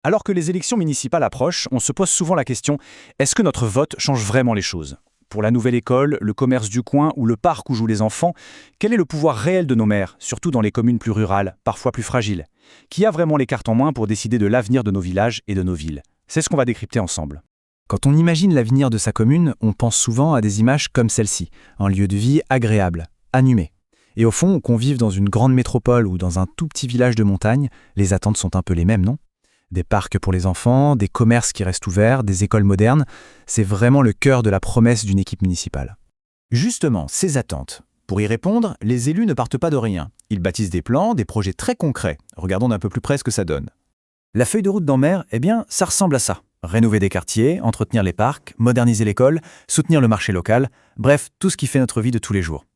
Alors que les élections municipales approchent, on se pose souvent la question, est-ce que notre vote change vraiment les choses? Pour la nouvelle école, le commerce du coin ou le parc où jouent les enfants, quel est le pouvoir réel de nos maires, surtout dans les communes plus rurales, parfois plus fragiles? Qui a vraiment les cartes en main pour décider de l'avenir de nos villages et de nos villes? C'est ce qu'on va décrypter ensemble. Quand on imagine l'avenir de sa commune, on pense souvent à des images comme celle-ci, un lieu de vie agréable, animé. Et au fond, qu'on vive dans une grande métropole ou dans un tout petit village de montagne, les attentes sont un peu les mêmes, non? Des parcs pour les enfants, des commerces qui restent ouverts, des écoles modernes, c'est vraiment le cœur de la promesse d'une équipe municipale. Justement, ces attentes. Pour y répondre, les élus ne partent pas de rien. Ils bâtissent des plans, des projets très concrets. Regardons d'un peu plus près ce que ça donne. La feuille de route d'Amer, ça ressemble à ça. Rénover des quartiers, entretenir les parcs, moderniser l'école, soutenir le marché local, bref, tout ce qui fait notre vie de tous les jours.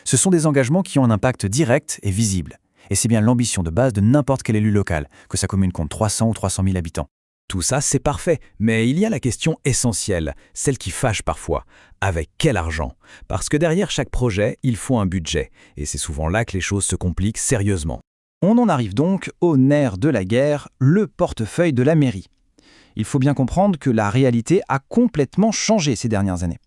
Ce sont des engagements qui ont un impact direct et visible. Et c'est bien l'ambition de base de n'importe quel élu local, que sa commune compte 300 ou 300 000 habitants. Tout ça, c'est parfait, mais il y a la question essentielle, celle qui fâche parfois. Avec quel argent? Parce que derrière chaque projet, il faut un budget, et c'est souvent là que les choses se compliquent sérieusement. On en arrive donc au nerf de la guerre, le portefeuille de la mairie. Il faut bien comprendre que la réalité a complètement changé ces dernières années.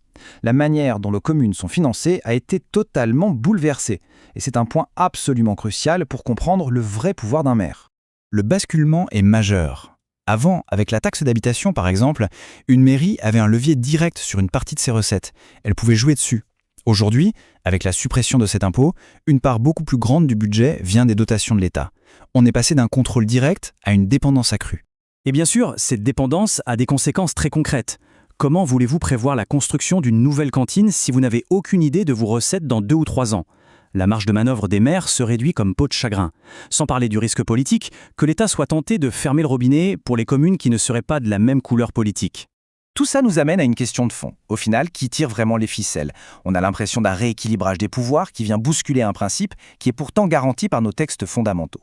La manière dont nos communes sont financées a été totalement bouleversée. Et c'est un point absolument crucial pour comprendre le vrai pouvoir d'un maire. Le basculement est majeur. Avant, avec la taxe d'habitation par exemple, une mairie avait un levier direct sur une partie de ses recettes. Elle pouvait jouer dessus. Aujourd'hui, avec la suppression de cet impôt, une part beaucoup plus grande du budget vient des dotations de l'État. On est passé d'un contrôle direct à une dépendance accrue. Et bien sûr, cette dépendance a des conséquences très concrètes. Comment voulez-vous prévoir la construction d'une nouvelle cantine si vous n'avez aucune idée de vos recettes dans 2 ou 3 ans? La marge de manœuvre des maires se réduit comme peau de chagrin. Sans parler du risque politique, que l'État soit tenté de fermer le robinet pour les communes qui ne seraient pas de la même couleur politique. Tout ça nous amène à une question de fond. Au final, qui tire vraiment les ficelles? On a l'impression d'un rééquilibrage des pouvoirs qui vient bousculer un principe qui est pourtant garanti par nos textes fondamentaux.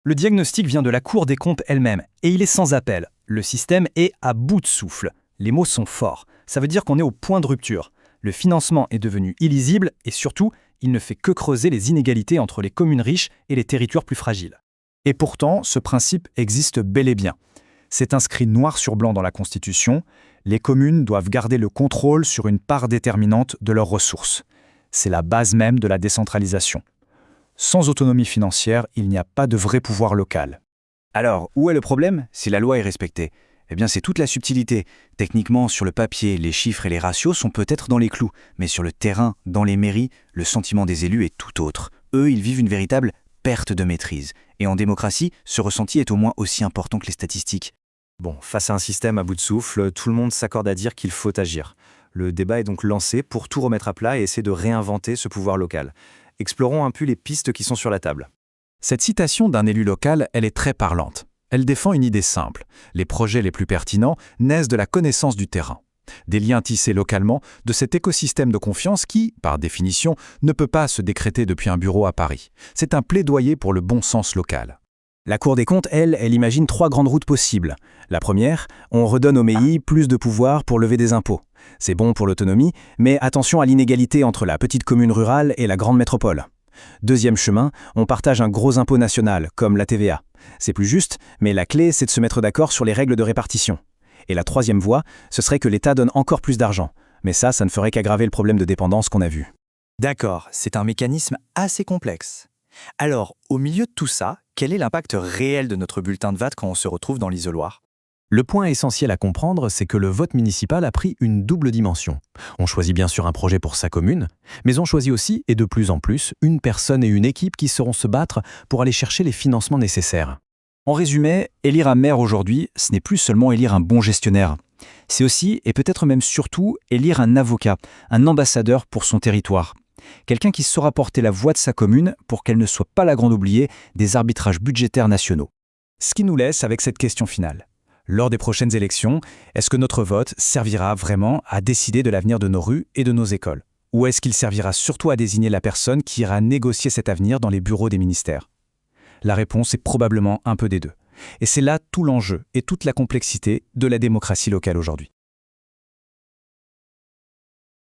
Le diagnostic vient de la Cour des comptes elle-même, et il est sans appel. Le système est à bout de souffle. Les mots sont forts. Ça veut dire qu'on est au point de rupture. Le financement est devenu illisible et surtout, il ne fait que creuser les inégalités entre les communes riches et les territoires plus fragiles. Et pourtant, ce principe existe bel et bien. C'est inscrit noir sur blanc dans la Constitution. Les communes doivent garder le contrôle sur une part déterminante de leurs ressources. C'est la base même de la décentralisation. Sans autonomie financière, il n'y a pas de vrai pouvoir local. Alors, où est le problème si la loi est respectée? Eh bien, c'est toute la subtilité. Techniquement, sur le papier, les chiffres et les ratios sont peut-être dans les clous, mais sur le terrain, dans les mairies, le sentiment des élus est tout autre. Eux, ils vivent une véritable perte de maîtrise. Et en démocratie, ce ressenti est au moins aussi important que les statistiques. Bon, face à un système à bout de souffle, tout le monde s'accorde à dire qu'il faut agir. Le débat est donc lancé pour tout remettre à plat et essayer de réinventer ce pouvoir local. Explorons un peu les pistes qui sont sur la table. Cette citation d'un élu local, elle est très parlante. Elle défend une idée simple. Les projets les plus pertinents naissent de la connaissance du terrain. Des liens tissés localement de cet écosystème de confiance qui, par définition, ne peut pas se décréter depuis un bureau à Paris. C'est un plaidoyer pour le bon sens local. La Cour des comptes, elle imagine 3 grandes routes possibles. La première, on redonne aux mairies plus de pouvoir pour lever des impôts. C'est bon pour l'autonomie, mais attention à l'inégalité entre la petite commune rurale et la grande métropole. Deuxième chemin, on partage un gros impôt national, comme la TVA. C'est plus juste, mais la clé, c'est de se mettre d'accord sur les règles de répartition. Et la troisième voie, ce serait que l'État donne encore plus d'argent. Mais ça ne ferait qu'aggraver le problème de dépendance qu'on a vu. D'accord, c'est un mécanisme assez complexe. Alors, au milieu de tout ça, quel est l'impact réel de notre bulletin de vote quand on se retrouve dans l'isoloir? Le point essentiel à comprendre, c'est que le vote municipal a pris une double dimension. On choisit bien sûr un projet pour sa commune, mais on choisit aussi, et de plus en plus, une personne et une équipe qui sauront se battre pour aller chercher les financements nécessaires. En résumé, élire un maire aujourd'hui, ce n'est plus seulement élire un bon gestionnaire. C'est aussi, et peut-être même surtout, élire un avocat, un ambassadeur pour son territoire. Quelqu'un qui saura porter la voix de sa commune pour qu'elle ne soit pas la grande oubliée des arbitrages budgétaires nationaux. Ce qui nous laisse avec cette question finale. Lors des prochaines élections, est-ce que notre vote servira vraiment à décider de l'avenir de nos rues et de nos écoles? Ou est-ce qu'il servira surtout à désigner la personne qui ira négocier cet avenir dans les bureaux des ministères? La réponse est probablement un peu des deux. Et c'est là tout l'enjeu et toute la complexité de la démocratie locale aujourd'hui.